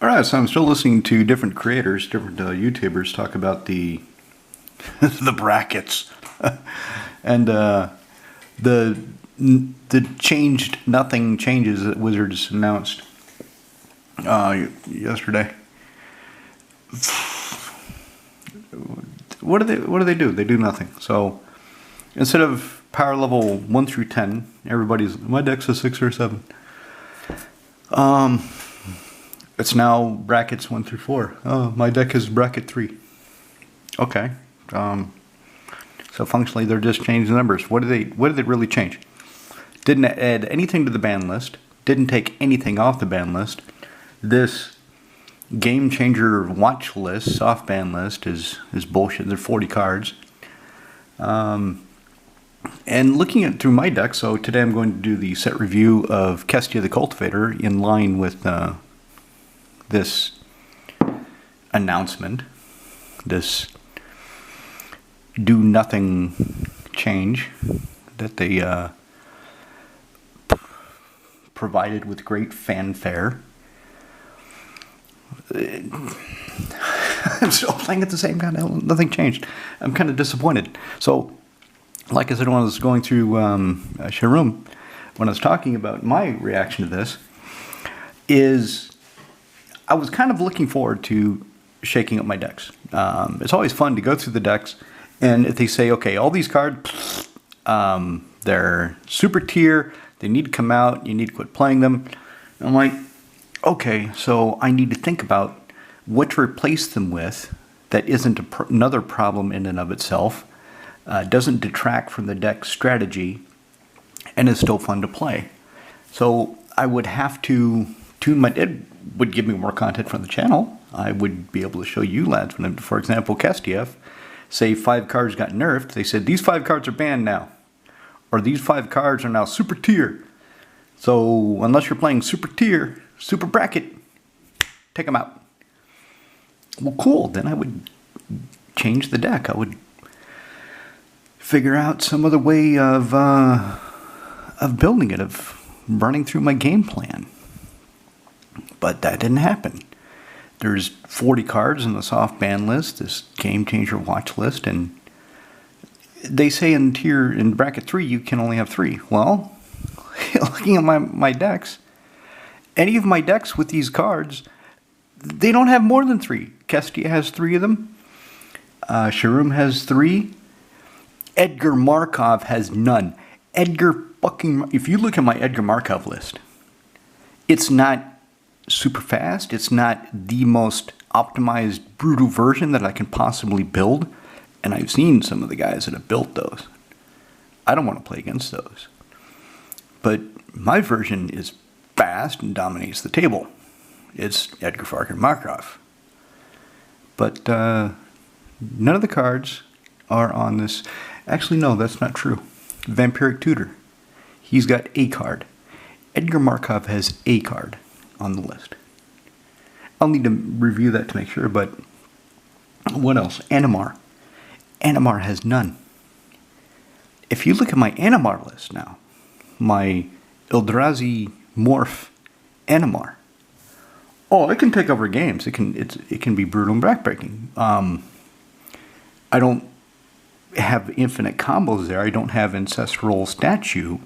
All right, so I'm still listening to different creators, different YouTubers talk about the the brackets, and the the changed nothing changes that Wizards announced yesterday. What do they do? They do nothing. So instead of power level 1 through 10, my deck's a 6 or 7. It's now brackets 1 through 4. Oh, my deck is bracket 3. Okay. So functionally, they're just changing the numbers. What did they really change? Didn't add anything to the ban list. Didn't take anything off the ban list. This game changer watch list, soft ban list, is bullshit. They're 40 cards. And looking through my deck, so today I'm going to do the set review of Kestia the Cultivator in line with this announcement, this do nothing change that they provided with great fanfare. I'm still playing it the same kind of, nothing changed. I'm kind of disappointed. So, like I said when I was going through Sharoom, when I was talking about my reaction to this, is I was kind of looking forward to shaking up my decks. It's always fun to go through the decks, and if they say, okay, all these cards, they're super tier, they need to come out, you need to quit playing them. I'm like, okay, so I need to think about what to replace them with that isn't another problem in and of itself, doesn't detract from the deck strategy, and is still fun to play. So I would have to tune it would give me more content from the channel. I would be able to show you lads, for example, Kestia, say 5 cards got nerfed, they said these 5 cards are banned now, or these 5 cards are now super tier. So unless you're playing super tier, super bracket, take them out. Well, cool. Then I would change the deck. I would figure out some other way of building it, of running through my game plan. But that didn't happen. There's 40 cards in the soft ban list, this game changer watch list, and they say in bracket 3 you can only have 3. Well, looking at my decks, any of my decks with these cards, they don't have more than 3. Kestia has 3 of them. Sharoom has 3. Edgar Markov has none. If you look at my Edgar Markov list, it's not super fast. It's not the most optimized, brutal version that I can possibly build. And I've seen some of the guys that have built those. I don't want to play against those. But my version is fast and dominates the table. It's Edgar fucking Markov. But none of the cards are on this. Actually, no, that's not true. Vampiric Tutor. He's got a card. Edgar Markov has a card on the list. I'll need to review that to make sure, but what else? Animar. Animar has none. If you look at my Animar list now, my Eldrazi Morph Animar, oh, it can take over games. It can be brutal and backbreaking. I don't have infinite combos there. I don't have Ancestral Statue.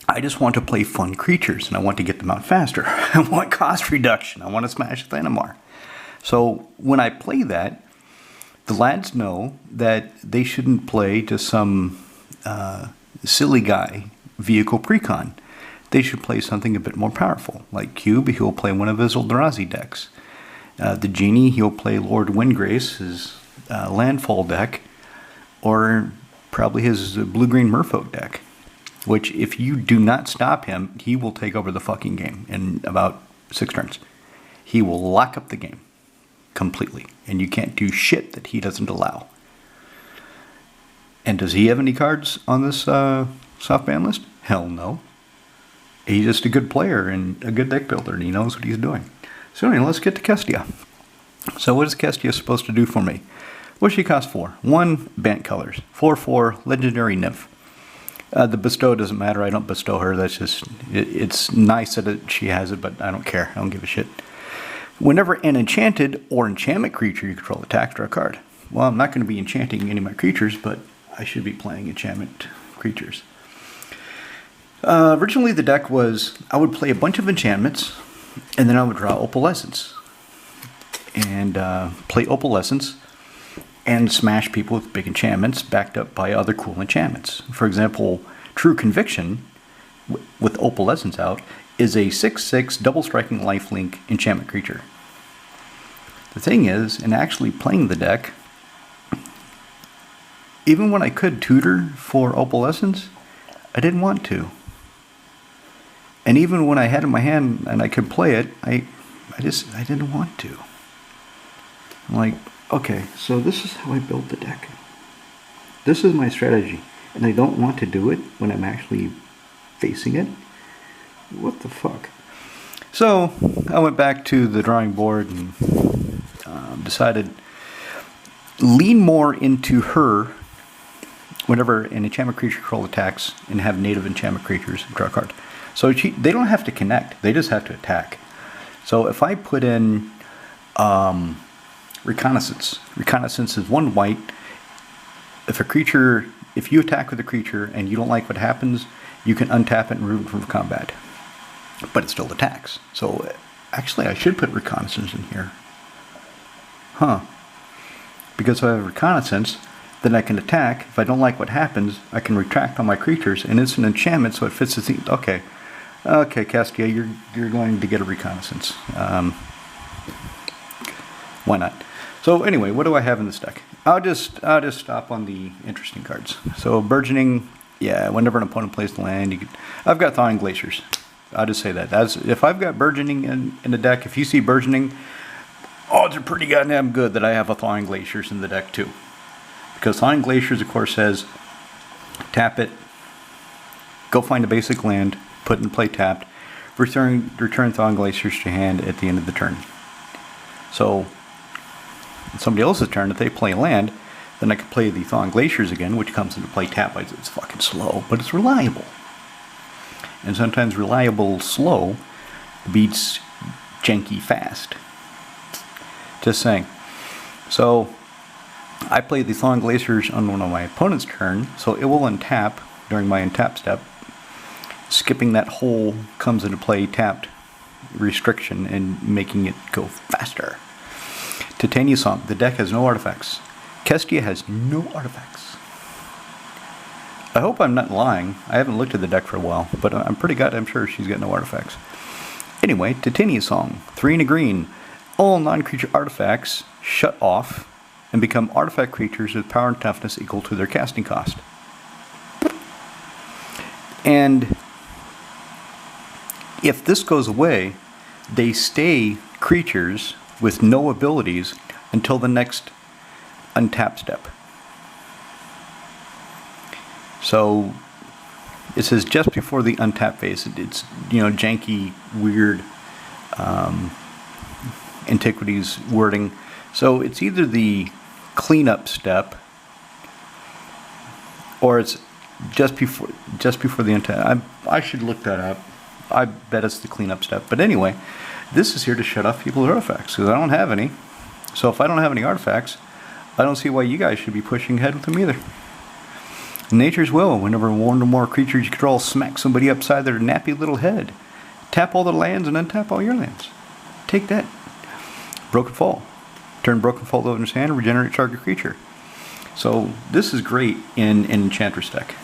I just want to play fun creatures, and I want to get them out faster. I want cost reduction. I want to smash with Animar. So when I play that, the lads know that they shouldn't play just some silly guy vehicle precon. They should play something a bit more powerful. Like Cube, he'll play one of his Eldrazi decks. The Genie, he'll play Lord Windgrace, his landfall deck, or probably his blue-green Merfolk deck. Which, if you do not stop him, he will take over the fucking game in about 6 turns. He will lock up the game completely, and you can't do shit that he doesn't allow. And does he have any cards on this soft ban list? Hell no. He's just a good player and a good deck builder, and he knows what he's doing. So anyway, let's get to Kestia. So what is Kestia supposed to do for me? What does she cost for? 1, Bant Colors. 4/4, Legendary Nymph. The bestow doesn't matter. I don't bestow her. That's just, it's nice that she has it, but I don't care. I don't give a shit. Whenever an enchanted or enchantment creature you control attacks, draw a card. Well, I'm not going to be enchanting any of my creatures, but I should be playing enchantment creatures. Originally the deck was, I would play a bunch of enchantments, and then I would draw Opalescence. And play Opalescence, and smash people with big enchantments, backed up by other cool enchantments. For example, True Conviction, with Opalescence out, is a 6/6 double striking lifelink enchantment creature. The thing is, in actually playing the deck, even when I could tutor for Opalescence, I didn't want to. And even when I had it in my hand and I could play it, I didn't want to. I'm like, okay, so this is how I built the deck. This is my strategy, and I don't want to do it when I'm actually facing it. What the fuck? So I went back to the drawing board and decided lean more into her whenever an enchantment creature control attacks and have native enchantment creatures draw a card. So they don't have to connect, they just have to attack. So if I put in Reconnaissance. Reconnaissance is 1 white. If you attack with a creature and you don't like what happens, you can untap it and remove it from combat. But it still attacks. So actually I should put Reconnaissance in here. Huh. Because if I have Reconnaissance, then I can attack. If I don't like what happens, I can retract on my creatures, and it's an enchantment, so it fits the theme. Okay. Okay, Kestia, you're going to get a Reconnaissance. Why not? So anyway, what do I have in this deck? I'll just stop on the interesting cards. So Burgeoning, yeah, whenever an opponent plays the land, I've got Thawing Glaciers. I'll just say that. If I've got Burgeoning in the deck, if you see Burgeoning, odds are pretty goddamn good that I have a Thawing Glaciers in the deck too. Because Thawing Glaciers, of course, says tap it, go find a basic land, put it in play tapped, return Thawing Glaciers to hand at the end of the turn. So on somebody else's turn, if they play land, then I can play the Thawing Glaciers again, which comes into play tapped. It's fucking slow, but it's reliable. And sometimes reliable slow beats janky fast. Just saying. So I play the Thawing Glaciers on one of my opponent's turn, so it will untap during my untap step. Skipping that whole comes into play tapped restriction and making it go faster. Titania Song. The deck has no artifacts. Kestia has no artifacts. I hope I'm not lying. I haven't looked at the deck for a while, but I'm pretty goddamn sure she's got no artifacts. Anyway, Titania Song. 3 and a green. All non-creature artifacts shut off and become artifact creatures with power and toughness equal to their casting cost. And if this goes away, they stay creatures with no abilities until the next untap step. So it says just before the untap phase. It's janky, weird Antiquities wording. So it's either the cleanup step or it's just before the untap. I should look that up. I bet it's the cleanup step. But anyway, this is here to shut off people's artifacts because I don't have any. So if I don't have any artifacts, I don't see why you guys should be pushing ahead with them either. Nature's will. Whenever one or more creatures you control smack somebody upside their nappy little head, tap all the lands and untap all your lands. Take that. Broken Fall. Turn Broken Fall over in his hand and regenerate target creature. So this is great in an Enchantress deck.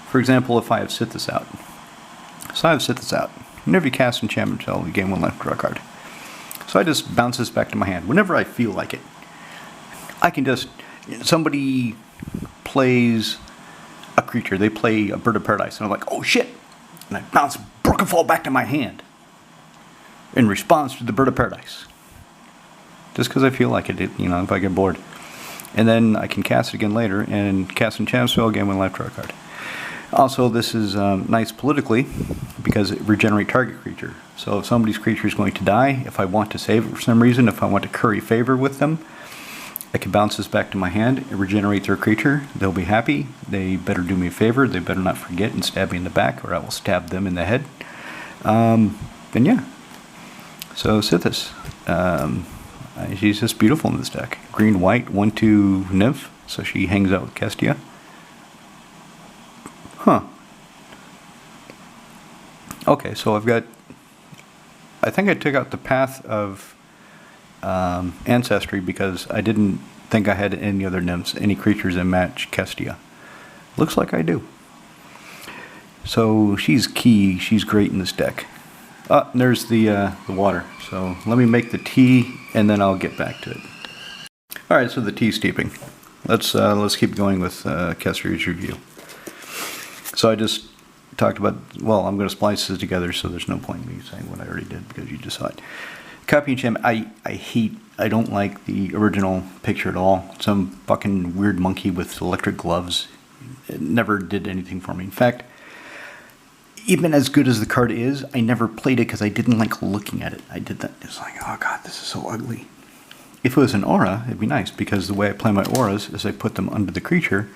For example, if I have Sithis out. So I have Sithis out. Whenever you cast enchantment spell, you gain 1 life, draw a card. So I just bounce this back to my hand whenever I feel like it. I can just, somebody plays a creature, they play a Bird of Paradise, and I'm like, oh shit! And I bounce Broken Fall back to my hand in response to the Bird of Paradise. Just because I feel like it, if I get bored. And then I can cast it again later and cast enchantment spell, gain 1 life, draw a card. Also, this is nice politically because it regenerates target creature. So if somebody's creature is going to die, if I want to save it for some reason, if I want to curry favor with them, I can bounce this back to my hand and regenerate their creature. They'll be happy. They better do me a favor. They better not forget and stab me in the back, or I will stab them in the head. And yeah. So Sithis, she's just beautiful in this deck. Green white 1/2 nymph, so she hangs out with Kestia. Huh. Okay, so I think I took out the path of ancestry because I didn't think I had any other nymphs, any creatures that match Kestia. Looks like I do. So she's key. She's great in this deck. There's the water. So let me make the tea, and then I'll get back to it. All right, so the tea steeping. Let's keep going with Kestia's review. So I just talked about. Well, I'm going to splice this together, so there's no point in me saying what I already did because you just saw it. Copy enchantment. I don't like the original picture at all. Some fucking weird monkey with electric gloves. It never did anything for me. In fact, even as good as the card is, I never played it because I didn't like looking at it. I did that. It's like, oh god, this is so ugly. If it was an aura, it'd be nice because the way I play my auras is I put them under the creature,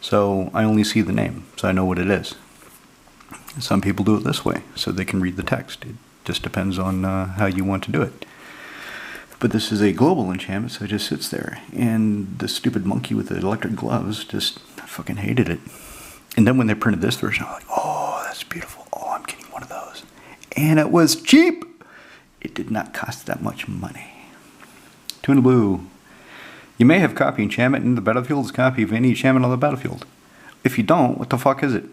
so I only see the name, so I know what it is. Some people do it this way, so they can read the text. It just depends on how you want to do it. But this is a global enchantment, so it just sits there. And the stupid monkey with the electric gloves just fucking hated it. And then when they printed this version, I was like, oh, that's beautiful. Oh, I'm getting one of those. And it was cheap. It did not cost that much money. Tuna Blue. You may have copy enchantment in the battlefield as copy of any enchantment on the battlefield. If you don't, what the fuck is it?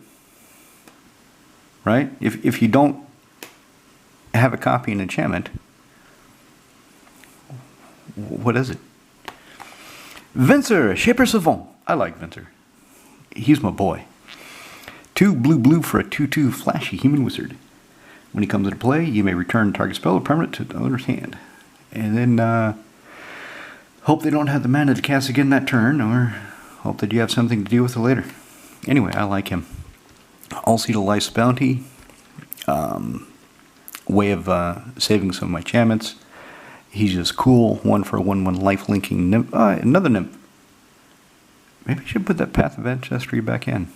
Right? If you don't have a copy and enchantment, what is it? Venser, Shaper Savant. I like Venser. He's my boy. 2 blue for a 2/2 flashy human wizard. When he comes into play, you may return target spell or permanent to the owner's hand. And then hope they don't have the mana to cast again that turn, or hope that you have something to deal with it later. Anyway, I like him. All Seed of Life's Bounty. Way of saving some of my enchantments. He's just cool. 1 for a 1/1 life linking nymph. Another nymph. Maybe I should put that Path of Ancestry back in.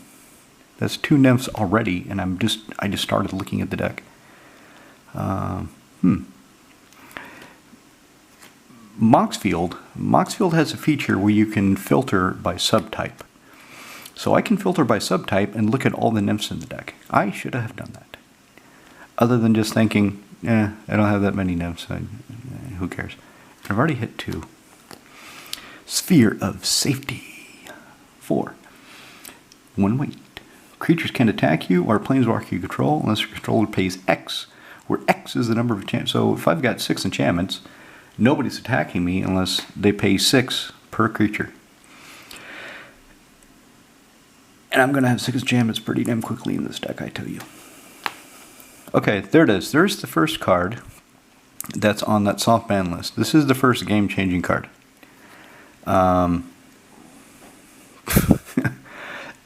That's 2 nymphs already, and I just started looking at the deck. Moxfield. Moxfield has a feature where you can filter by subtype. So I can filter by subtype and look at all the nymphs in the deck. I should have done that. Other than just thinking, I don't have that many nymphs. Who cares? I've already hit 2. Sphere of Safety. 4. 1 weight. Creatures can attack you or planeswalker you control unless your controller pays X, where X is the number of enchantments. So if I've got 6 enchantments, nobody's attacking me unless they pay 6 per creature. And I'm going to have 6 enchantments pretty damn quickly in this deck, I tell you. Okay, there it is. There's the first card that's on that soft ban list. This is the first game-changing card.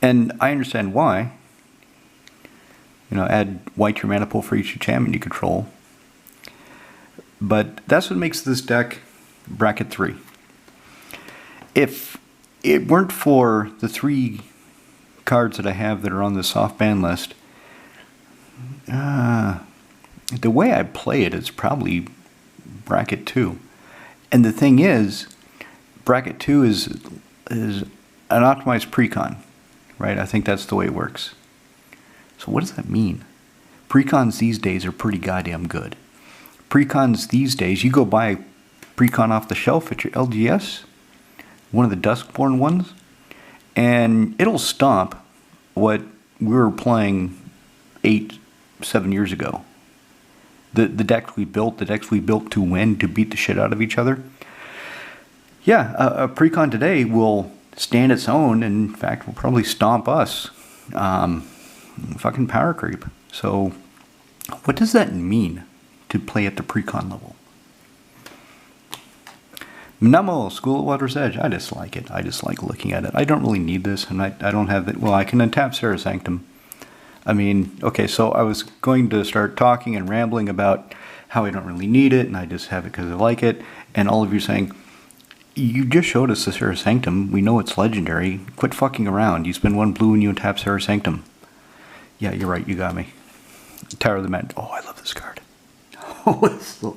And I understand why. You know, add white to your mana pool for each enchantment you control. But that's what makes this deck bracket 3. If it weren't for the 3 cards that I have that are on the soft ban list, the way I play it is probably bracket 2. And the thing is, bracket 2 is an optimized precon, right? I think that's the way it works. So what does that mean? Precons these days are pretty goddamn good. Precons these days, you go buy precon off the shelf at your LGS, one of the Duskborn ones, and it'll stomp what we were playing 7 years ago. The decks we built to win, to beat the shit out of each other. Yeah, a precon today will stand its own, and in fact will probably stomp us. Fucking power creep. So what does that mean to play at the precon level? Mnamo, School at Water's Edge. I just like it. I just like looking at it. I don't really need this, and I don't have it. Well, I can untap Serra Sanctum. I mean, okay, so I was going to start talking and rambling about how I don't really need it, and I just have it because I like it, and all of you saying, you just showed us the Serra Sanctum. We know it's legendary. Quit fucking around. You spend 1 blue and you untap Serra Sanctum. Yeah, you're right. You got me. Tower of the Mad. Oh, I love this card. So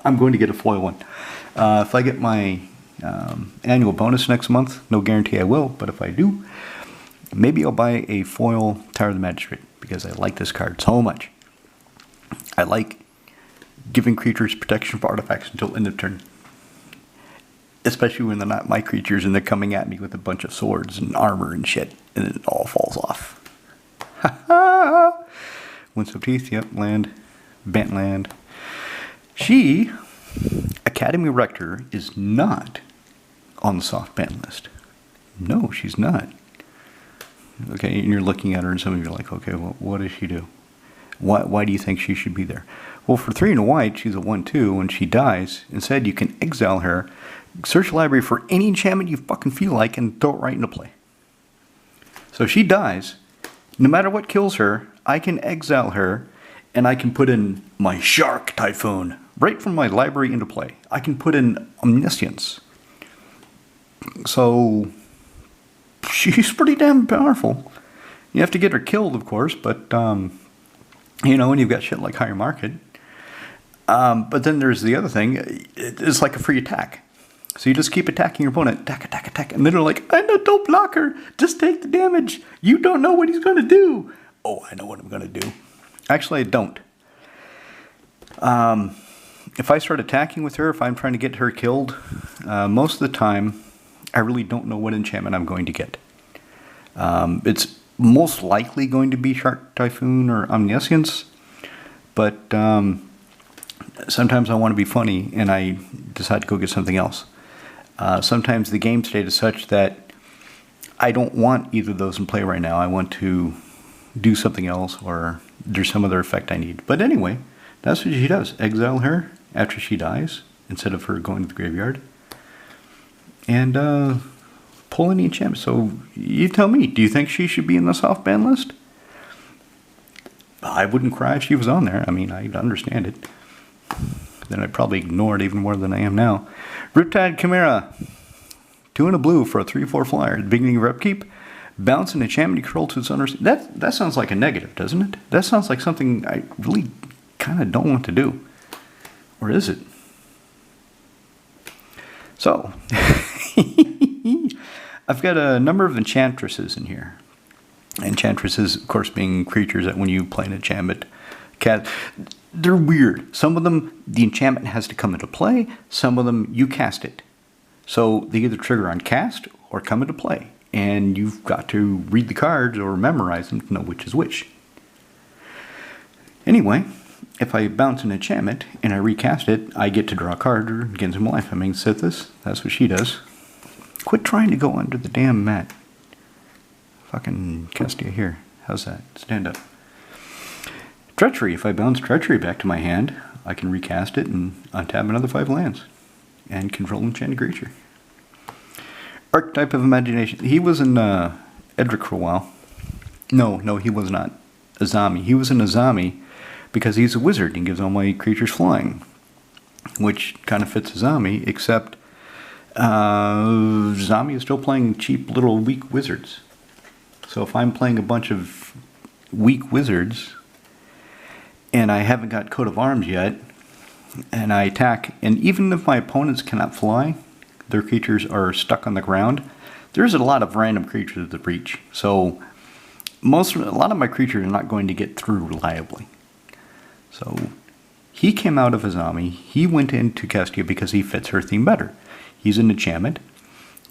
I'm going to get a foil one. If I get my annual bonus next month, no guarantee I will, but if I do, maybe I'll buy a foil Tower of the Magistrate, because I like this card so much. I like giving creatures protection for artifacts until end of turn. Especially when they're not my creatures and they're coming at me with a bunch of swords and armor and shit, and it all falls off. Ha ha! Winds of Teeth, yep, land. Bant land. She, Academy Rector, is not on the soft ban list. No, she's not. Okay, and you're looking at her and some of you are like, okay, well, what does she do? Why do you think she should be there? Well, for 3 and a white, she's a 1/2. When she dies, instead you can exile her, search the library for any enchantment you fucking feel like, and throw it right into play. So if she dies, no matter what kills her, I can exile her, and I can put in my Shark Typhoon right from my library into play. I can put in Omniscience. So she's pretty damn powerful. You have to get her killed, of course, but you know, when you've got shit like Higher Market. But then there's the other thing. It's like a free attack. So you just keep attacking your opponent. Attack, attack, attack. And then they're like, I know, don't block her. Just take the damage. You don't know what he's going to do. Oh, I know what I'm going to do. Actually, I don't. If I start attacking with her, if I'm trying to get her killed, most of the time, I really don't know what enchantment I'm going to get. It's most likely going to be Shark Typhoon or Omniscience, but sometimes I want to be funny and I decide to go get something else. Sometimes the game state is such that I don't want either of those in play right now. I want to do something else, or there's some other effect I need. But anyway, that's what she does. Exile her after she dies instead of her going to the graveyard. And pull any enchantment. So you tell me, do you think she should be in the soft ban list? I wouldn't cry if she was on there. I mean, I'd understand it. Then I'd probably ignore it even more than I am now. Riptide Chimera. 2 and a blue for a 3/4 flyer. At the beginning of upkeep, bounce an enchantment you control to its owner's. That sounds like a negative, doesn't it? That sounds like something I really kind of don't want to do. Or is it? So, I've got a number of enchantresses in here. Enchantresses, of course, being creatures that when you play an enchantment, they're weird. Some of them, the enchantment has to come into play. Some of them, you cast it. So they either trigger on cast or come into play. And you've got to read the cards or memorize them to know which is which. Anyway, if I bounce an enchantment and I recast it, I get to draw a card or gain some life. I mean, Sithis, that's what she does. Quit trying to go under the damn mat. Fucking Kestia here. How's that? Stand up. Treachery. If I bounce Treachery back to my hand, I can recast it and untap another 5 lands. And control enchanted creature. Archetype of Imagination. He was in Edric for a while. No, he was not. Azami. He was in Azami because he's a wizard and gives all my creatures flying. Which kind of fits Azami, except Azami is still playing cheap little weak wizards. So if I'm playing a bunch of weak wizards and I haven't got Coat of Arms yet, and I attack, and even if my opponents cannot fly, their creatures are stuck on the ground, there's a lot of random creatures at the breach. So a lot of my creatures are not going to get through reliably. So he came out of Azami. He went into Kestia because he fits her theme better. He's an enchantment,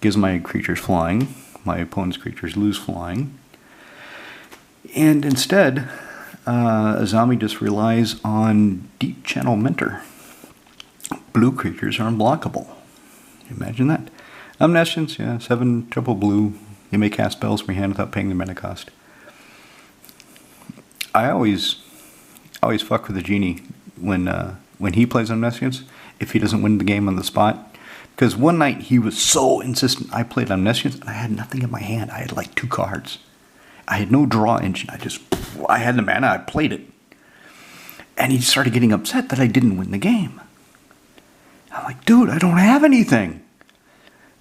gives my creatures flying. My opponent's creatures lose flying. And instead, Azami just relies on Deep Channel Mentor. Blue creatures are unblockable. Imagine that. Omniscience, yeah, 7 triple blue. You may cast spells from your hand without paying the mana cost. I always fuck with the genie when he plays Omniscience, if he doesn't win the game on the spot. Because one night he was so insistent. I played Omniscience and I had nothing in my hand. I had like 2 cards. I had no draw engine. I had the mana, I played it. And he started getting upset that I didn't win the game. I'm like, dude, I don't have anything.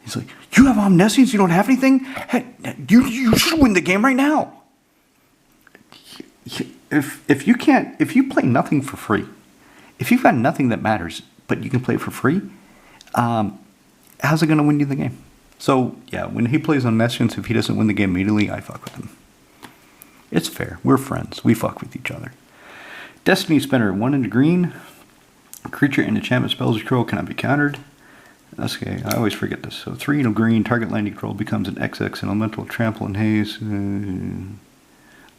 He's like, you have Omniscience, you don't have anything? Hey, you should win the game right now. If you play nothing for free, If you've got nothing that matters, but you can play it for free, how's it going to win you the game? So, yeah, when he plays on Messians, if he doesn't win the game immediately, I fuck with him. It's fair. We're friends. We fuck with each other. Destiny Spinner, 1 into green. Creature and enchantment spells you control cannot be countered. Okay, I always forget this. So 3 into green, target land you control becomes an XX elemental, trample and haze.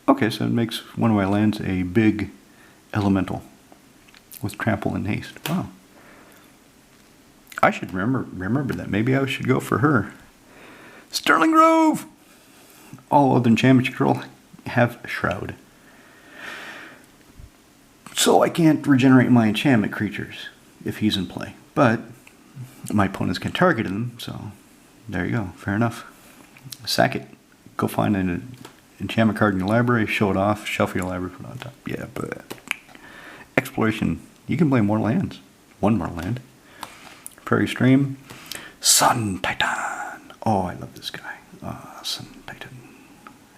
Okay, so it makes one of my lands a big elemental with trample and haste. Wow. I should remember that. Maybe I should go for her. Sterling Grove! All other enchantments you control have Shroud. So I can't regenerate my enchantment creatures if he's in play. But my opponents can target him, so there you go. Fair enough. Sack it. Go find an enchantment card in your library, show it off, shuffle your library, put it on top. Yeah, but exploration. You can play more lands. One more land. Prairie Stream. Sun Titan. Oh, I love this guy. Sun Titan.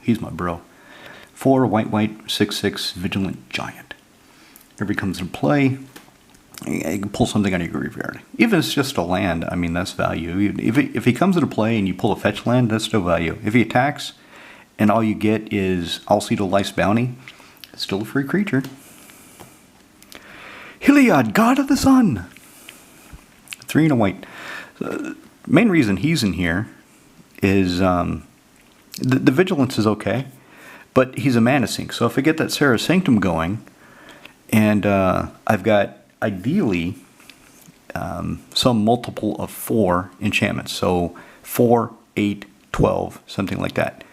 He's my bro. 4 white, 6/6 vigilant giant. Whenever he comes into play, you can pull something out of your graveyard. Even if it's just a land, I mean, that's value. If he comes into play and you pull a fetch land, that's still value. If he attacks and all you get is Alcedo Life's Bounty, it's still a free creature. Heliod, God of the Sun. 3 and a white. The main reason he's in here is the vigilance is okay, but he's a mana sink. So if I get that Serra Sanctum going, and I've got ideally some multiple of 4 enchantments, so 4, 8, 12, something like that.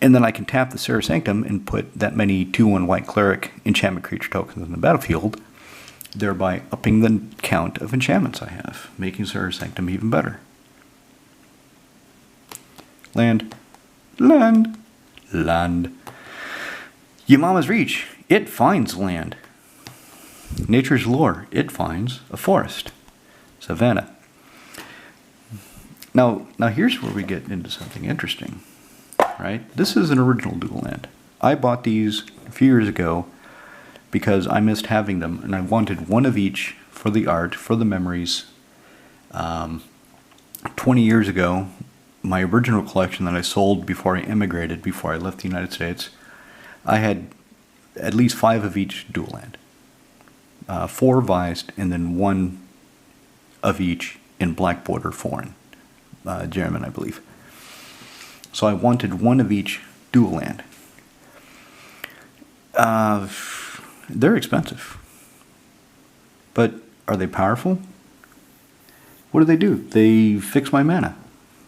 And then I can tap the Serra Sanctum and put that many 2/1 white cleric enchantment creature tokens in the battlefield, thereby upping the count of enchantments I have, making Serra Sanctum even better. Land. Land. Land. Yamama's Reach. It finds land. Nature's Lore. It finds a forest. Savannah. Now here's where we get into something interesting. Right? This is an original dual land. I bought these a few years ago because I missed having them, and I wanted one of each for the art, for the memories. 20 years ago, my original collection that I sold before I immigrated, before I left the United States, I had at least 5 of each dual land. 4 vised, and then 1 of each in black border foreign, German, I believe. So I wanted 1 of each dual land. They're expensive, but are they powerful? What do? They fix my mana.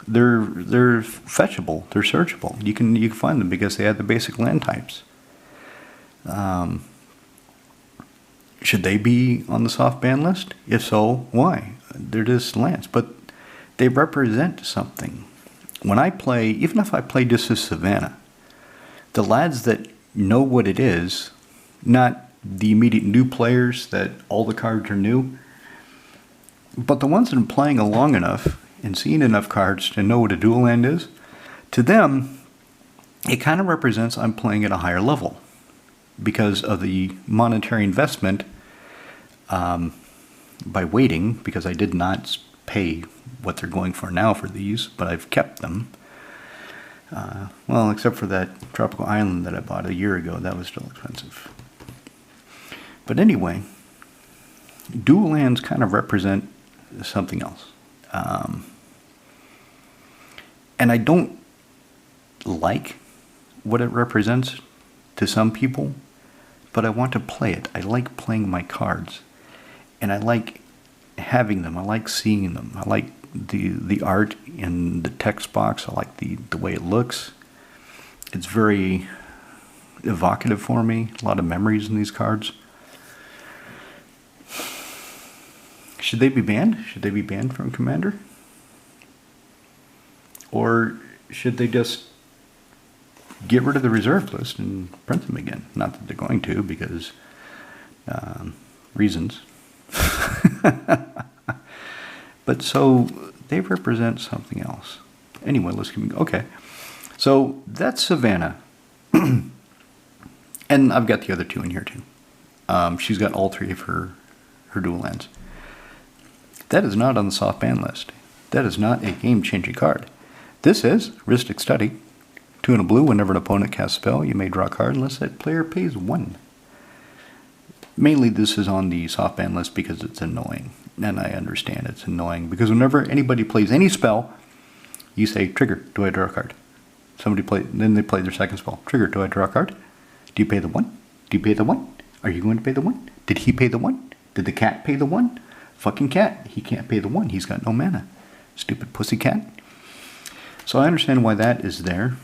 They're fetchable. They're searchable. You can find them because they have the basic land types. Should they be on the soft ban list? If so, why? They're just lands, but they represent something. When I play, even if I play just as Savannah, the lads that know what it is, not the immediate new players that all the cards are new, but the ones that are playing long enough and seeing enough cards to know what a dual land is, to them, it kind of represents I'm playing at a higher level because of the monetary investment by waiting, because I did not pay what they're going for now for these, but I've kept them. Well, except for that tropical island that I bought a year ago, that was still expensive. But anyway, dual lands kind of represent something else. And I don't like what it represents to some people, but I want to play it. I like playing my cards, and I like having them. I like seeing them. I like the art in the text box. I like the way it looks. It's very evocative for me. A lot of memories in these cards. Should they be banned? Should they be banned from Commander? Or should they just get rid of the reserve list and print them again? Not that they're going to, because reasons. But so they represent something else. Anyway, let's keep going. Okay. So that's Savannah. And I've got the other 2 in here too. She's got all 3 of her her dual lands. That is not on the soft ban list. That is not a game-changing card. This is Ristic Study. 2 and a blue, whenever an opponent casts a spell, you may draw a card unless that player pays 1. Mainly this is on the soft ban list because it's annoying. And I understand it's annoying because whenever anybody plays any spell, you say, trigger, do I draw a card? Then they play their second spell. Trigger, do I draw a card? Do you pay the 1? Do you pay the 1? Are you going to pay the 1? Did he pay the 1? Did the cat pay the 1? Fucking cat. He can't pay the 1. He's got no mana. Stupid pussy cat. So I understand why that is there.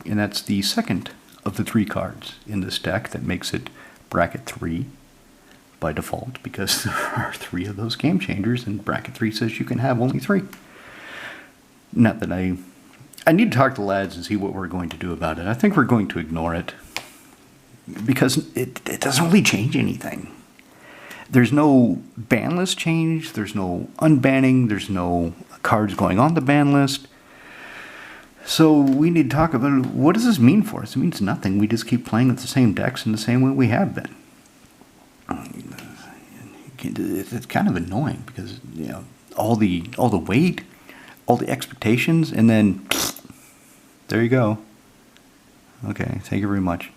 And that's the second of the 3 cards in this deck that makes it bracket 3 by default, because there are 3 of those game changers, and bracket 3 says you can have only 3. Not that I need to talk to the lads and see what we're going to do about it. I think we're going to ignore it because it doesn't really change anything. There's no ban list change, there's no unbanning, there's no cards going on the ban list. So we need to talk about what does this mean for us? It means nothing. We just keep playing with the same decks in the same way we have been. It's kind of annoying because, you know, all the weight, all the expectations, and then there you go. Okay, thank you very much.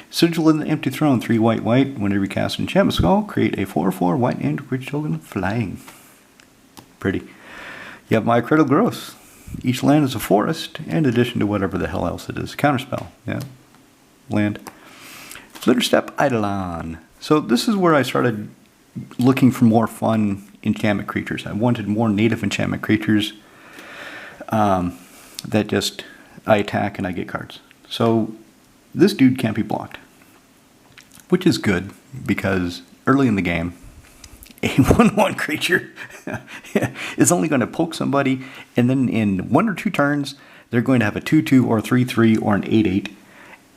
Sigil in the Empty Throne, 3 white, whenever you cast an enchantment spell, create a 4/4 white and creature token flying. Pretty. You have My Cradle Growth. Each land is a forest, in addition to whatever the hell else it is. Counterspell, yeah. Land. Flitterstep Eidolon. So this is where I started looking for more fun enchantment creatures. I wanted more native enchantment creatures that just I attack and I get cards. So this dude can't be blocked, which is good because early in the game, a 1/1 creature is only going to poke somebody, and then in 1 or 2 turns, they're going to have a 2/2 or 3/3 or an 8/8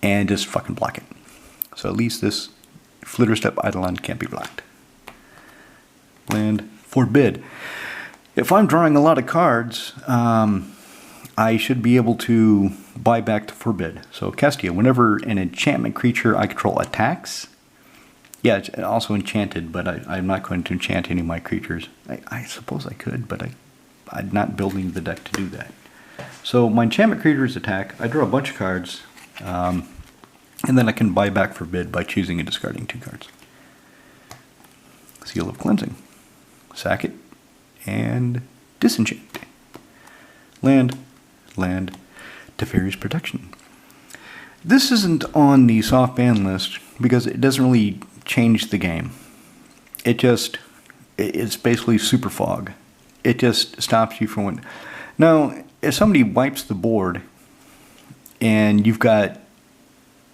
and just fucking block it. So at least this Flitterstep Eidolon can't be blocked. Land. Forbid. If I'm drawing a lot of cards, I should be able to buy back to Forbid. So Kestia, whenever an enchantment creature I control attacks, yeah, it's also enchanted, but I'm not going to enchant any of my creatures. I suppose I could, but I'm not building the deck to do that. So my enchantment creatures attack, I draw a bunch of cards, and then I can buy back Forbid by choosing and discarding 2 cards. Seal of Cleansing. Sack it, and disenchant. Land. Teferi's Protection. This isn't on the soft ban list because it doesn't really change the game. It's basically super fog. It just stops you from when. Now, if somebody wipes the board and you've got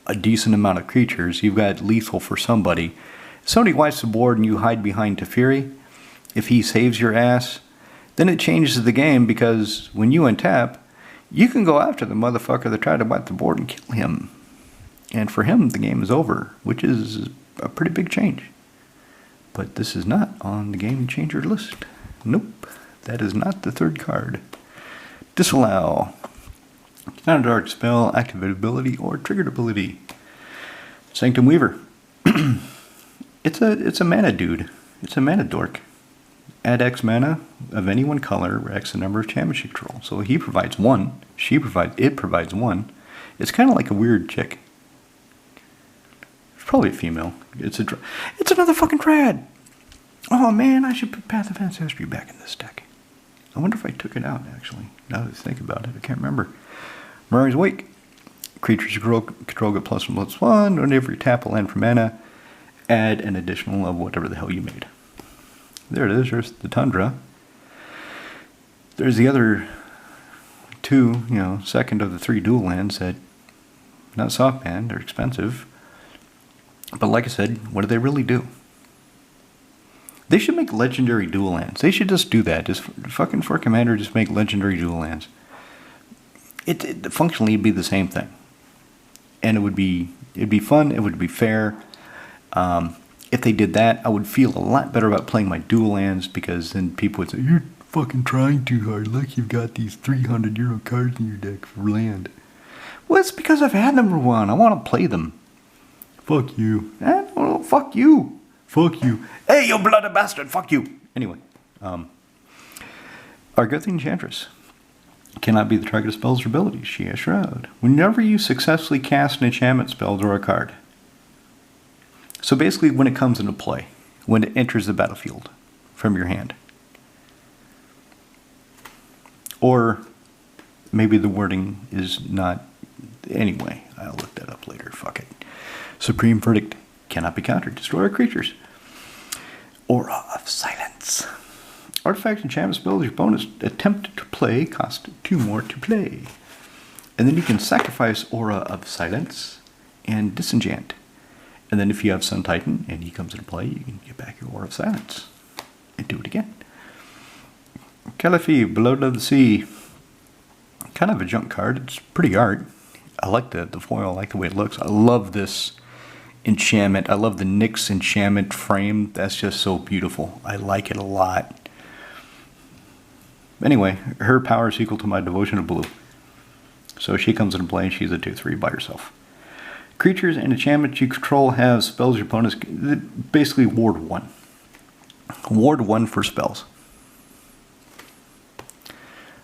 a decent amount of creatures, you've got lethal for somebody. If somebody wipes the board and you hide behind Teferi, if he saves your ass, then it changes the game because when you untap, you can go after the motherfucker that tried to wipe the board and kill him. And for him, the game is over, which is a pretty big change. But this is not on the game changer list. Nope, that is not the 3rd card. Disallow. Not a dark spell, activate ability, or triggered ability. Sanctum Weaver. It's a mana dude. It's a mana dork. Add X mana of any one color, or X the number of enchantments you control. So he provides 1. It provides 1. It's kind of like a weird chick. It's probably a female. It's another fucking trad. Oh man, I should put Path of Ancestry back in this deck. I wonder if I took it out actually. Now that I think about it, I can't remember. Mirari's Wake. Creatures you control get +1/+1. Whenever you tap a land for mana, add an additional of whatever the hell you made. There it is. There's the Tundra. There's the other 2, second of the 3 dual lands that not soft banned. They're expensive. But like I said, what do they really do? They should make legendary dual lands. They should just do that. Just fucking for Commander, just make legendary dual lands. It functionally it'd be the same thing, and it'd be fun. It would be fair. If they did that, I would feel a lot better about playing my dual lands because then people would say, "You're fucking trying too hard. Look, you've got these 300 euro cards in your deck for land." Well, it's because I've had them for one. I want to play them. Fuck you. Fuck you. Fuck you. Hey, you bloody bastard. Fuck you. Anyway, Argothi Enchantress cannot be the target of spells or abilities. She has Shroud. Whenever you successfully cast an enchantment spell, draw a card. So basically, when it comes into play, when it enters the battlefield from your hand. Or maybe the wording is not. Anyway, I'll look that up later. Fuck it. Supreme Verdict cannot be countered. Destroy creatures. Aura of Silence. Artifact enchantment spells your bonus attempt to play cost 2 more to play. And then you can sacrifice Aura of Silence and disenchant. And then if you have Sun Titan and he comes into play, you can get back your Aura of Silence and do it again. Caliphate, Blood of the Sea. Kind of a junk card. It's pretty art. I like the foil. I like the way it looks. I love this enchantment. I love the Nyx enchantment frame. That's just so beautiful. I like it a lot. Anyway, her power is equal to my devotion of blue. So she comes into play and she's a 2/3 by herself. Creatures and enchantments you control have spells your opponents. Basically ward 1. Ward 1 for spells.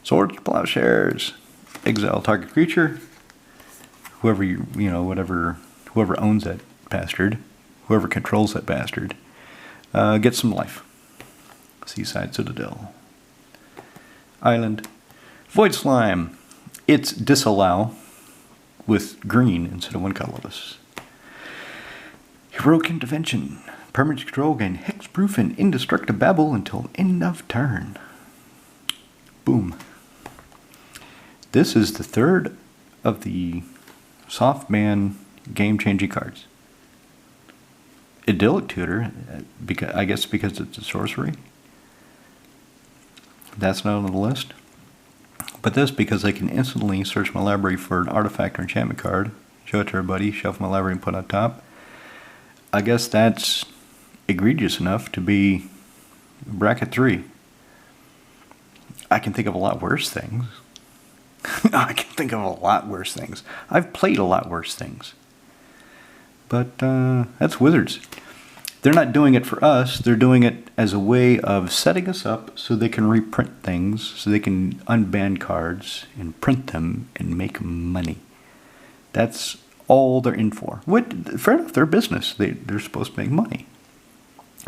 Swords, Plowshares. Exile target creature. Whoever whoever owns that bastard, whoever controls that bastard, gets some life. Seaside Citadel. Island. Void Slime. It's disallow with green instead of 1 colorless. Heroic Intervention. Permanent control gain hexproof and indestructible until end of turn. Boom. This is the 3rd of the soft man game-changing cards. Idyllic Tutor, I guess because it's a sorcery. That's not on the list. But this because I can instantly search my library for an artifact or enchantment card, show it to everybody, shuffle my library and put it on top. I guess that's egregious enough to be bracket 3. I can think of a lot worse things. I can think of a lot worse things. I've played a lot worse things. But that's Wizards. They're not doing it for us. They're doing it as a way of setting us up so they can reprint things, so they can unban cards and print them and make money. That's all they're in for. Fair enough, they're business. They're supposed to make money.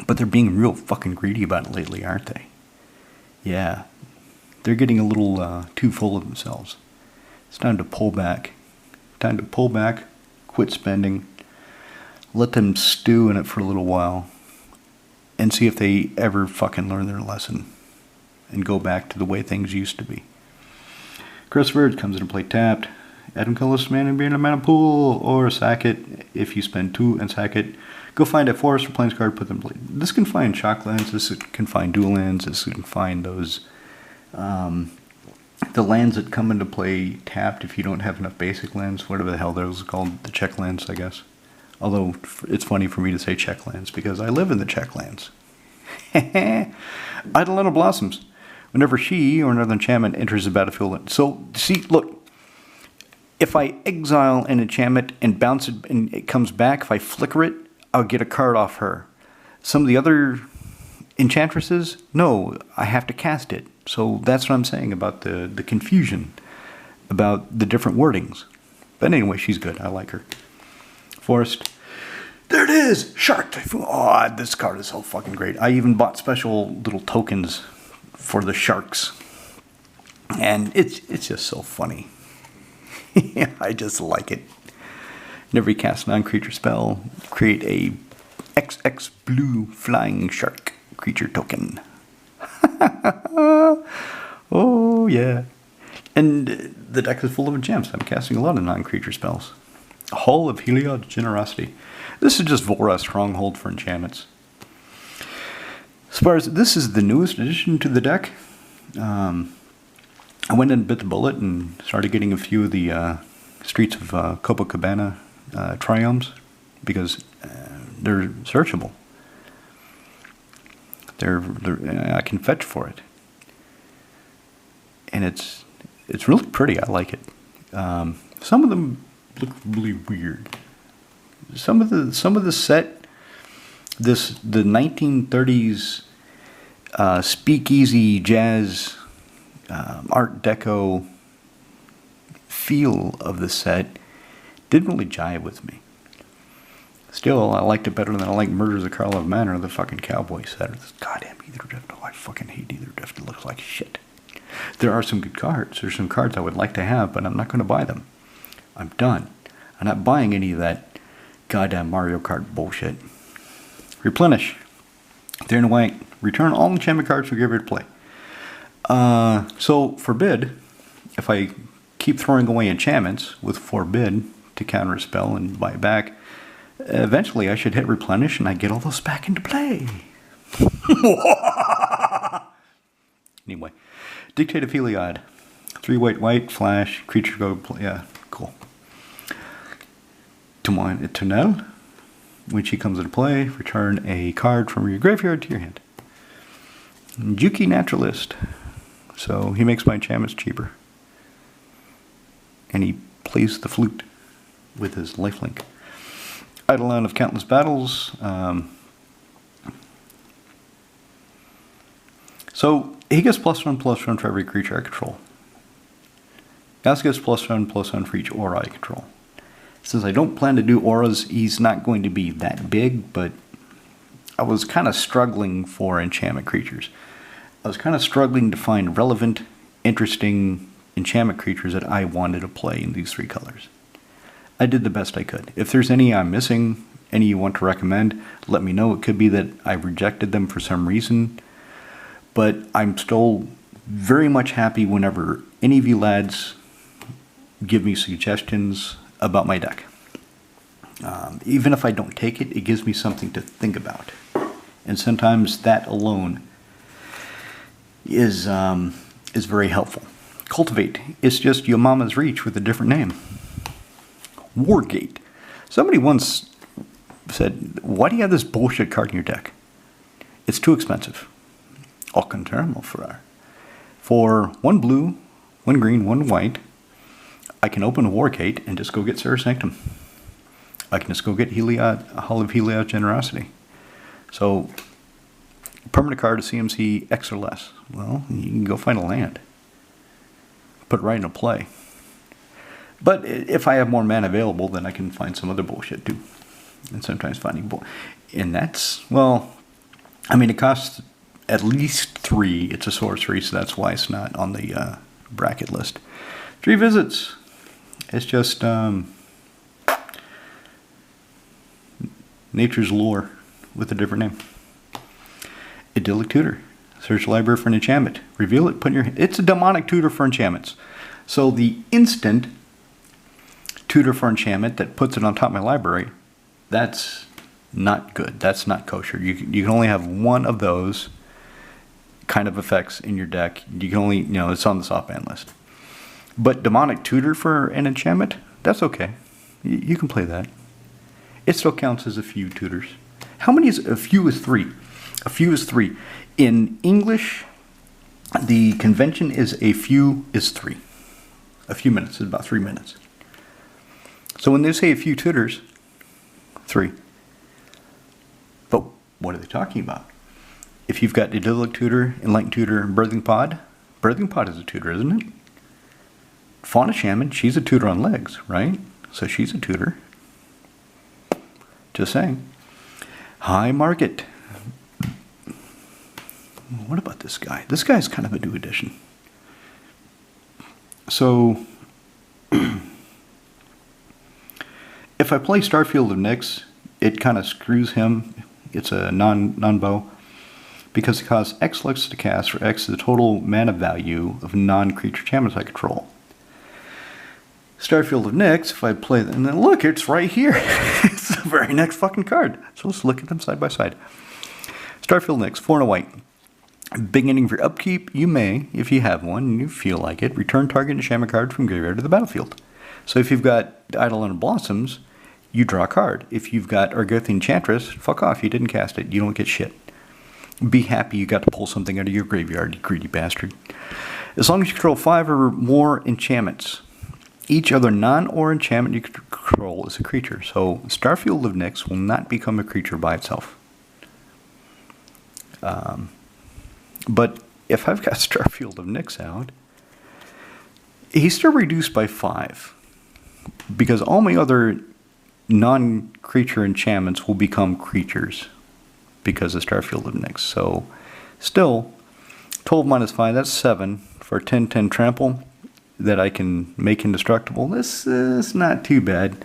But they're being real fucking greedy about it lately, aren't they? Yeah. They're getting a little too full of themselves. It's time to pull back. Time to pull back, quit spending, let them stew in it for a little while, and see if they ever fucking learn their lesson and go back to the way things used to be. Christopher comes into play tapped. Add him colorless mana and be in a mana pool, or sack it. If you spend 2 and sack it, go find a forest or plains card, put them in play. This can find shock lands, this can find dual lands, this can find those the lands that come into play tapped if you don't have enough basic lands, whatever the hell those are called, the check lands, I guess. Although it's funny for me to say check lands because I live in the check lands. Idle Blossoms. Whenever she or another enchantment enters the battlefield. So, see, look. If I exile an enchantment and bounce it and it comes back, if I flicker it, I'll get a card off her. Some of the other enchantresses, no, I have to cast it. So that's what I'm saying about the confusion, about the different wordings. But anyway, she's good. I like her. Forest. There it is! Shark Typhoon. Oh, this card is so fucking great. I even bought special little tokens for the sharks. And it's just so funny. Yeah, I just like it. Whenever you cast a non-creature spell, create a XX blue flying shark creature token. Oh, yeah. And the deck is full of gems. I'm casting a lot of non-creature spells. Hall of Heliod's Generosity. This is just Vora's Stronghold for enchantments. As far as this is the newest addition to the deck, I went and bit the bullet and started getting a few of the Streets of Copacabana triomes because they're searchable. I can fetch for it, and it's really pretty. I like it. Some of them look really weird. Some of the set the 1930s speakeasy jazz Art Deco feel of the set didn't really jive with me. Still, I liked it better than I liked Murders of Carlyle Manor, the fucking cowboy set. This goddamn Either Drift. Oh, I fucking hate Either Drift. It looks like shit. There are some good cards. There's some cards I would like to have, but I'm not going to buy them. I'm done. I'm not buying any of that goddamn Mario Kart bullshit. Replenish. They're in white. Return all enchantment cards from graveyard to play. So, Forbid, if I keep throwing away enchantments with Forbid to counter a spell and buy it back, eventually I should hit Replenish and I get all those back into play. Anyway, Dictate of Heliod. 3 white, flash, creature go play. Yeah, cool. Tunnel. When she comes into play, return a card from your graveyard to your hand. Juki Naturalist. So he makes my enchantments cheaper. And he plays the flute with his lifelink. Eidolon of Countless Battles. So he gets +1/+1 for every creature I control. He also gets +1/+1 for each aura I control. Since I don't plan to do auras, he's not going to be that big, but I was kind of struggling for enchantment creatures. I was kind of struggling to find relevant, interesting enchantment creatures that I wanted to play in these 3 colors. I did the best I could. If there's any I'm missing, any you want to recommend, let me know. It could be that I rejected them for some reason, but I'm still very much happy whenever any of you lads give me suggestions about my deck. Even if I don't take it, it gives me something to think about. And sometimes that alone is very helpful. Cultivate. It's just your mama's reach with a different name. Wargate. Somebody once said, why do you have this bullshit card in your deck? It's too expensive. For 1 blue, 1 green, 1 white, I can open a Wargate and just go get Serra Sanctum. I can just go get Hall of Heliod Generosity. So, permanent card is CMC X or less. Well, you can go find a land. Put it right into play. But if I have more mana available, then I can find some other bullshit too. And sometimes finding and that's, well, I mean, it costs at least 3. It's a sorcery, so that's why it's not on the bracket list. 3 visits. It's just Nature's Lore with a different name. Idyllic Tutor. Search the library for an enchantment. Reveal it, put in your hand. It's a demonic tutor for enchantments. So the instant tutor for enchantment that puts it on top of my library, that's not good. That's not kosher. You can only have 1 of those kind of effects in your deck. You can only, it's on the soft ban list. But demonic tutor for an enchantment, that's okay. You can play that. It still counts as a few tutors. How many is a few? Is 3. A few is 3. In English, the convention is a few is 3. A few minutes is about 3 minutes. So when they say a few tutors, 3. But what are they talking about? If you've got Idyllic Tutor, Enlightened Tutor, and Birthing Pod is a tutor, isn't it? Fauna Shaman, she's a tutor on legs, right? So she's a tutor. Just saying. High Market. What about this guy? This guy's kind of a new addition. So, if I play Starfield of Nyx, it kind of screws him. It's a non-bow. Because it costs X looks to cast for X the total mana value of non-creature enchantments I control. Starfield of Nyx, if I play, and then look, it's right here. It's the very next fucking card. So let's look at them side by side. Starfield Nyx, 4 and a white. Beginning for upkeep, you may, if you have one and you feel like it, return target enchantment card from graveyard to the battlefield. So if you've got Eidolon of Blossoms, you draw a card. If you've got Argothian Enchantress, fuck off, you didn't cast it. You don't get shit. Be happy you got to pull something out of your graveyard, you greedy bastard. As long as you control 5 or more enchantments, each other non-or enchantment you control is a creature. So Starfield of Nyx will not become a creature by itself. But if I've got Starfield of Nyx out, he's still reduced by 5. Because all my other non-creature enchantments will become creatures because of Starfield of Nyx. So, still, 12 minus 5, that's 7 for 10/10 trample that I can make indestructible. This is not too bad.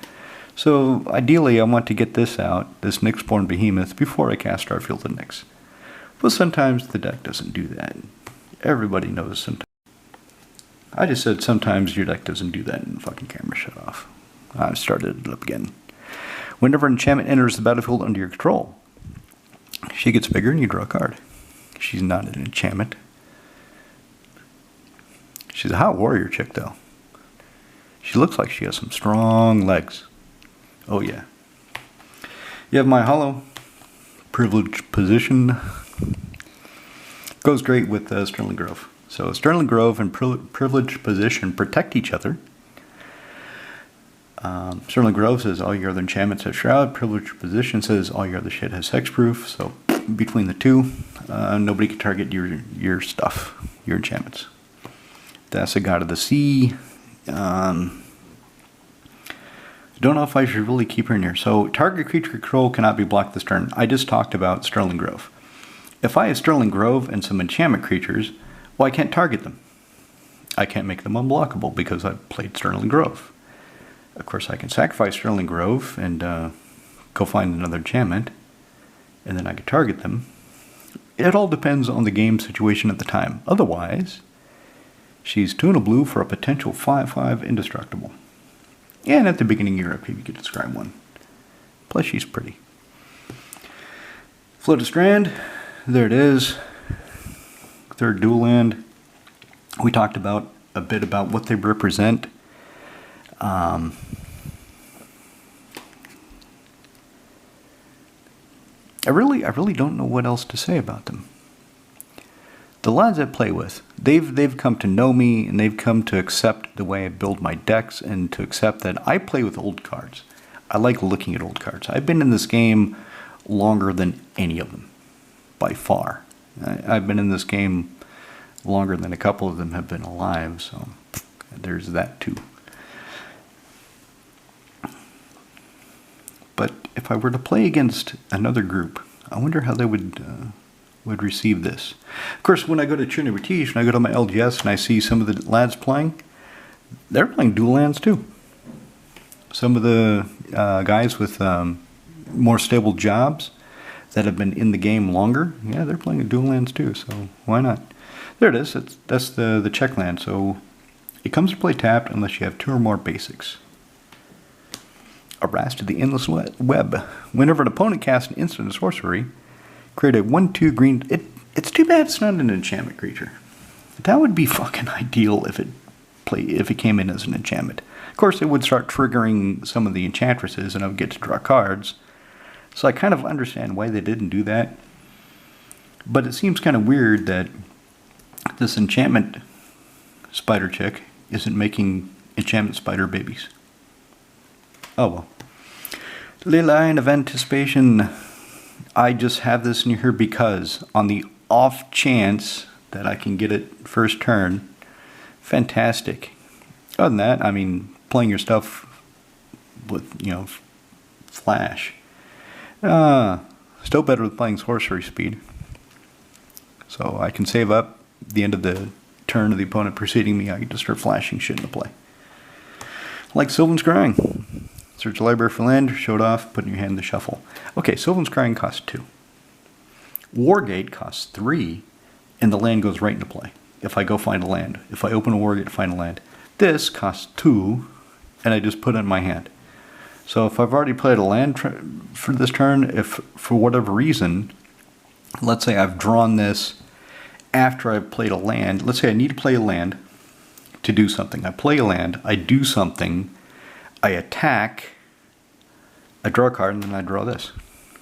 So, ideally, I want to get this out, this Nyxborn Behemoth, before I cast Starfield of Nyx. But sometimes the deck doesn't do that. Everybody knows sometimes. I just said sometimes your deck doesn't do that and the fucking camera shut off. I started it up again. Whenever an enchantment enters the battlefield under your control, she gets bigger and you draw a card. She's not an enchantment. She's a hot warrior chick, though. She looks like she has some strong legs. Oh, yeah. You have my hollow privileged position. Goes great with Sterling Grove. So Sterling Grove and privileged position protect each other. Sterling Grove says all your other enchantments have Shroud. Privileged position says all your other shit has hexproof. So between the two, nobody can target your stuff, your enchantments. That's a God of the Sea. Don't know if I should really keep her in here. So target creature control cannot be blocked this turn. I just talked about Sterling Grove. If I have Sterling Grove and some enchantment creatures, well, I can't target them. I can't make them unblockable because I've played Sterling Grove. Of course, I can sacrifice Sterling Grove and go find another enchantment, and then I can target them. It all depends on the game situation at the time. Otherwise, she's 2 and a blue for a potential 5/5 indestructible. And at the beginning of your upkeep, you could describe one. Plus, she's pretty. Floated Strand. There it is. Third dual land. We talked about a bit about what they represent. I really don't know what else to say about them. The lads I play with, they've come to know me and they've come to accept the way I build my decks and to accept that I play with old cards. I like looking at old cards. I've been in this game longer than any of them, by far. I've been in this game longer than a couple of them have been alive, so there's that too. But if I were to play against another group, I wonder how they would receive this. Of course, when I go to Chernivtsi, when I go to my LGS and I see some of the lads playing, they're playing dual lands too. Some of the guys with more stable jobs that have been in the game longer, yeah, they're playing dual lands too, so why not? There it is. That's the check land. So it comes to play tapped unless you have 2 or more basics. Arrest of the Endless Web. Whenever an opponent casts an instant or sorcery, create a 1/2 green. It's too bad it's not an enchantment creature. That would be fucking ideal if it came in as an enchantment. Of course, it would start triggering some of the enchantresses, and I would get to draw cards. So I kind of understand why they didn't do that. But it seems kind of weird that this enchantment spider chick isn't making enchantment spider babies. Oh well. Ley Line of Anticipation. I just have this in here because on the off chance that I can get it first turn, fantastic. Other than that, I mean, playing your stuff with, flash. Still better with playing sorcery speed. So I can save up the end of the turn of the opponent preceding me. I can just start flashing shit into play. Like Sylvan's Scrying. Search the library for land, show it off, put it in your hand in the shuffle. Okay, Sylvan's Scrying costs 2. Wargate costs 3, and the land goes right into play. If I go find a land. If I open a Wargate, find a land. This costs 2, and I just put it in my hand. So if I've already played a land for this turn, if for whatever reason, let's say I've drawn this after I've played a land. Let's say I need to play a land to do something. I play a land, I do something, I attack, I draw a card, and then I draw this.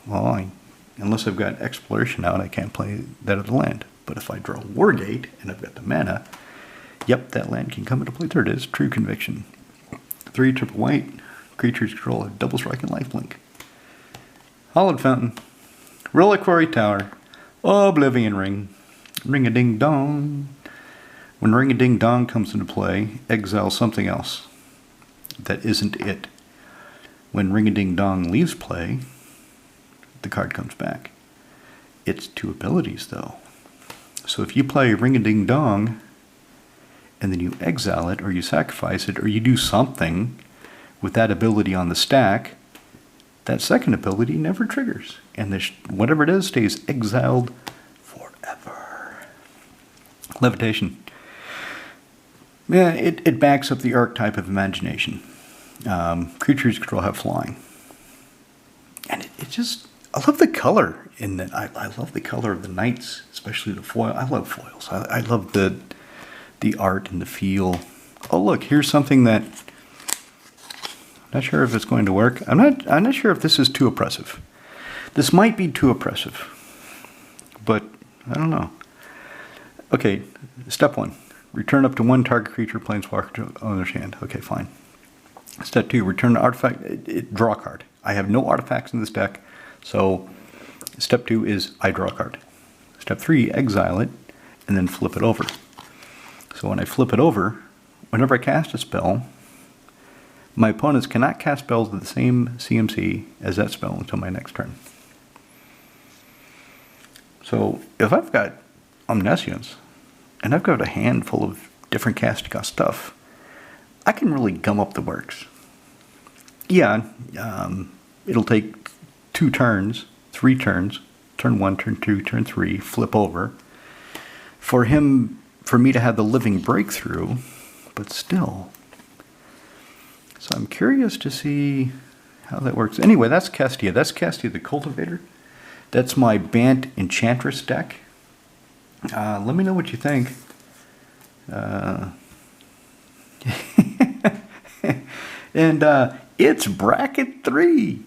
Well, unless I've got Exploration out, I can't play that other land. But if I draw Wargate, and I've got the mana, yep, that land can come into play. There it is, True Conviction. 3 triple white, creatures control a double strike and lifelink. Hollowed Fountain, Reliquary Tower, Oblivion Ring. Ring-a-ding-dong. When ring-a-ding-dong comes into play, exile something else that isn't it. When ring-a-ding-dong leaves play, the card comes back. It's 2 abilities, though. So if you play ring-a-ding-dong, and then you exile it, or you sacrifice it, or you do something with that ability on the stack, that second ability never triggers. And whatever it is stays exiled forever. Levitation. Yeah, it backs up the archetype of imagination. Creatures you control have flying. And it just, I love the color in that. I love the color of the knights, especially the foil. I love foils. I love the art and the feel. Oh, look, here's something that I'm not sure if it's going to work. I'm not sure if this is too oppressive. This might be too oppressive, but I don't know. Okay, step 1. Return up to 1 target creature, planeswalker to owner's hand. Okay, fine. Step 2, return an artifact, draw a card. I have no artifacts in this deck, so step 2 is I draw a card. Step 3, exile it, and then flip it over. So when I flip it over, whenever I cast a spell, my opponents cannot cast spells with the same CMC as that spell until my next turn. So if I've got Omniscience, and I've got a handful of different casting cost stuff, I can really gum up the works. Yeah, it'll take 2 turns, 3 turns, turn 1, turn 2, turn 3, flip over, for me to have the living breakthrough, but still. So I'm curious to see how that works. Anyway, that's Kestia. That's Kestia the Cultivator. That's my Bant Enchantress deck. Let me know what you think. And it's bracket 3.